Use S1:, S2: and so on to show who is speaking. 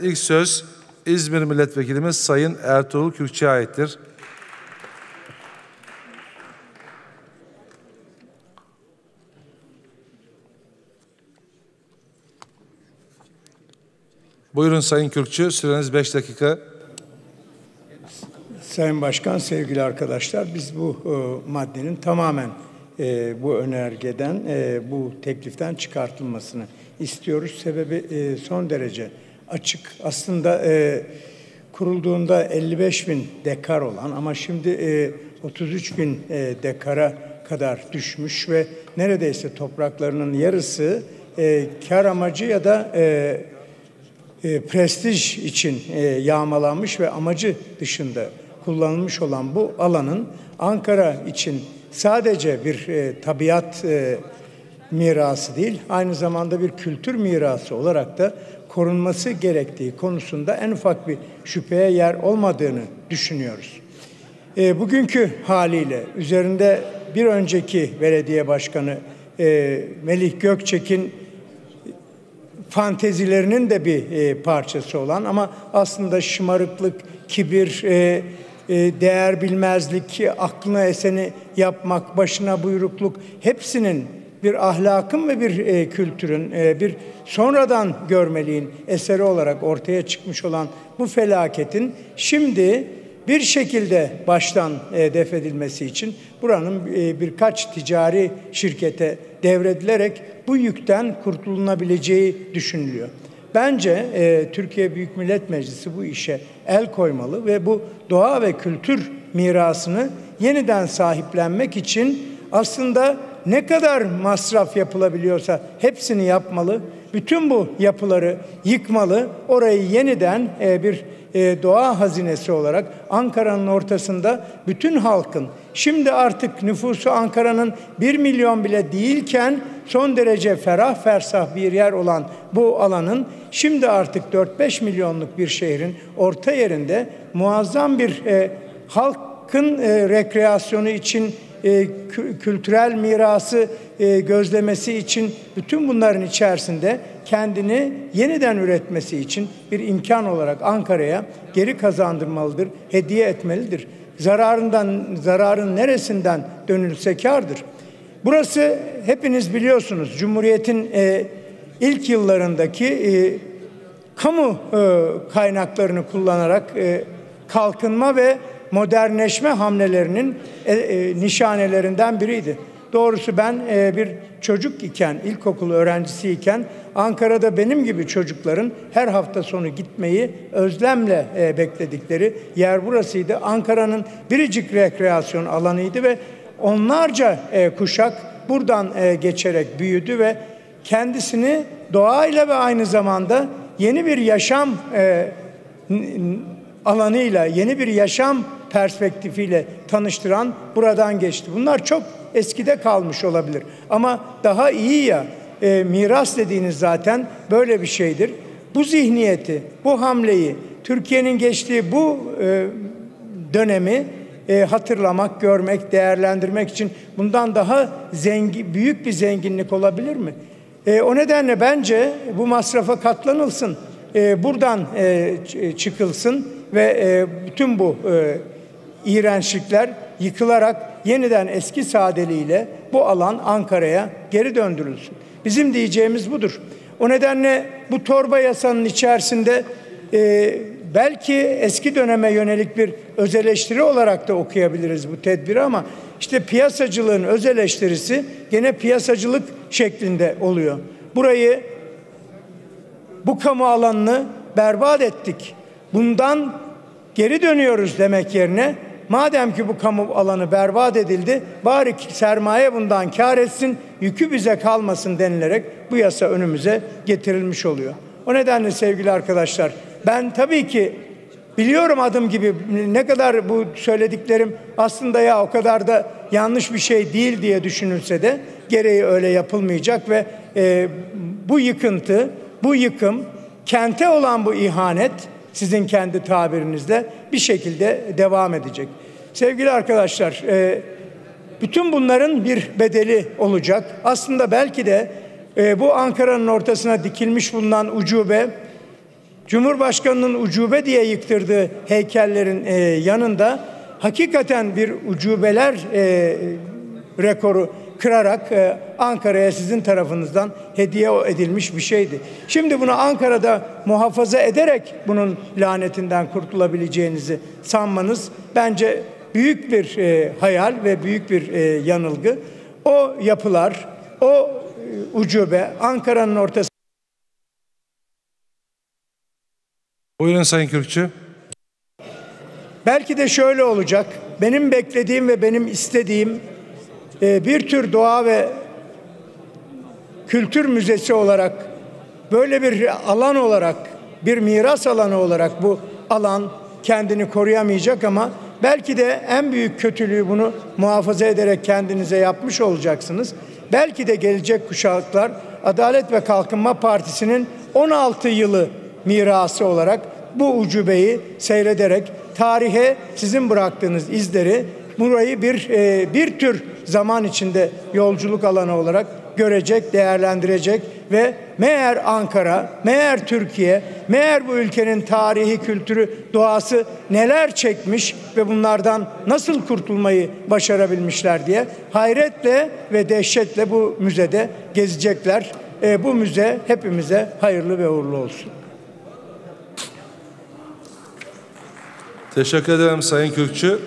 S1: İlk söz İzmir Milletvekilimiz Sayın Ertuğrul Kürkçü'ye aittir. Buyurun Sayın Kürkçü, süreniz 5 dakika.
S2: Sayın Başkan, sevgili arkadaşlar, biz bu maddenin tamamen bu önergeden, bu tekliften çıkartılmasını istiyoruz. Sebebi son derece açık. Aslında kurulduğunda 55.000 dekar olan ama şimdi 33.000 dekara kadar düşmüş ve neredeyse topraklarının yarısı kar amacı ya da prestij için yağmalanmış ve amacı dışında kullanılmış olan bu alanın Ankara için sadece bir tabiat mirası değil, aynı zamanda bir kültür mirası olarak da korunması gerektiği konusunda en ufak bir şüpheye yer olmadığını düşünüyoruz. Bugünkü haliyle üzerinde bir önceki belediye başkanı Melih Gökçek'in fantezilerinin de bir parçası olan ama aslında şımarıklık, kibir, değer bilmezlik, aklına eseni yapmak, başına buyrukluk hepsinin bir ahlakın ve bir kültürün, bir sonradan görmeliğin eseri olarak ortaya çıkmış olan bu felaketin şimdi bir şekilde baştan def edilmesi için buranın birkaç ticari şirkete devredilerek bu yükten kurtulunabileceği düşünülüyor. Bence Türkiye Büyük Millet Meclisi bu işe el koymalı ve bu doğa ve kültür mirasını yeniden sahiplenmek için aslında ne kadar masraf yapılabiliyorsa hepsini yapmalı. Bütün bu yapıları yıkmalı, orayı yeniden bir doğa hazinesi olarak Ankara'nın ortasında bütün halkın, şimdi artık nüfusu Ankara'nın 1 milyon bile değilken son derece ferah fersah bir yer olan bu alanın şimdi artık 4-5 milyonluk bir şehrin orta yerinde muazzam bir halkın rekreasyonu için, kültürel mirası gözlemesi için bütün bunların içerisinde kendini yeniden üretmesi için bir imkan olarak Ankara'ya geri kazandırmalıdır, hediye etmelidir. Zararın neresinden dönülse kârdır. Burası hepiniz biliyorsunuz Cumhuriyet'in ilk yıllarındaki kamu kaynaklarını kullanarak kalkınma ve modernleşme hamlelerinin nişanelerinden biriydi. Doğrusu ben bir çocuk iken, ilkokul öğrencisiyken Ankara'da benim gibi çocukların her hafta sonu gitmeyi özlemle bekledikleri yer burasıydı. Ankara'nın biricik rekreasyon alanıydı ve onlarca kuşak buradan geçerek büyüdü ve kendisini doğayla ve aynı zamanda yeni bir yaşam alanıyla, yeni bir yaşam perspektifiyle tanıştıran buradan geçti. Bunlar çok eskide kalmış olabilir. Ama daha iyi ya, miras dediğiniz zaten böyle bir şeydir. Bu zihniyeti, bu hamleyi, Türkiye'nin geçtiği bu dönemi hatırlamak, görmek, değerlendirmek için bundan daha büyük bir zenginlik olabilir mi? O nedenle bence bu masrafa katlanılsın, buradan çıkılsın ve bütün bu iğrençlikler yıkılarak yeniden eski sadeliğiyle bu alan Ankara'ya geri döndürülsün. Bizim diyeceğimiz budur. O nedenle bu torba yasanın içerisinde belki eski döneme yönelik bir öz eleştiri olarak da okuyabiliriz bu tedbiri ama işte piyasacılığın öz eleştirisi gene piyasacılık şeklinde oluyor. Bu kamu alanını berbat ettik. Bundan geri dönüyoruz demek yerine madem ki bu kamu alanı berbat edildi, bari sermaye bundan kâr etsin, yükü bize kalmasın denilerek bu yasa önümüze getirilmiş oluyor. O nedenle sevgili arkadaşlar, ben tabii ki biliyorum adım gibi ne kadar bu söylediklerim aslında ya o kadar da yanlış bir şey değil diye düşünülse de gereği öyle yapılmayacak ve bu yıkıntı, bu yıkım, kente olan bu ihanet sizin kendi tabirinizle bir şekilde devam edecek. Sevgili arkadaşlar, bütün bunların bir bedeli olacak. Aslında belki de bu Ankara'nın ortasına dikilmiş bulunan ucube Cumhurbaşkanının ucube diye yıktırdığı heykellerin yanında hakikaten bir ucubeler rekoru kırarak Ankara'ya sizin tarafınızdan hediye edilmiş bir şeydi. Şimdi bunu Ankara'da muhafaza ederek bunun lanetinden kurtulabileceğinizi sanmanız bence büyük bir hayal ve büyük bir yanılgı. O yapılar, o ucube Ankara'nın ortasında.
S1: Buyurun Sayın Kürkçü.
S2: Belki de şöyle olacak. Benim beklediğim ve benim istediğim bir tür doğa ve kültür müzesi olarak, böyle bir alan olarak, bir miras alanı olarak bu alan kendini koruyamayacak ama belki de en büyük kötülüğü bunu muhafaza ederek kendinize yapmış olacaksınız. Belki de gelecek kuşaklar Adalet ve Kalkınma Partisi'nin 16 yılı mirası olarak bu ucubeyi seyrederek tarihe sizin bıraktığınız izleri, burayı bir tür zaman içinde yolculuk alanı olarak görecek, değerlendirecek ve meğer Ankara, meğer Türkiye, meğer bu ülkenin tarihi, kültürü, doğası neler çekmiş ve bunlardan nasıl kurtulmayı başarabilmişler diye hayretle ve dehşetle bu müzede gezecekler. Bu müze hepimize hayırlı ve uğurlu olsun.
S1: Teşekkür ederim Sayın Kürkçü.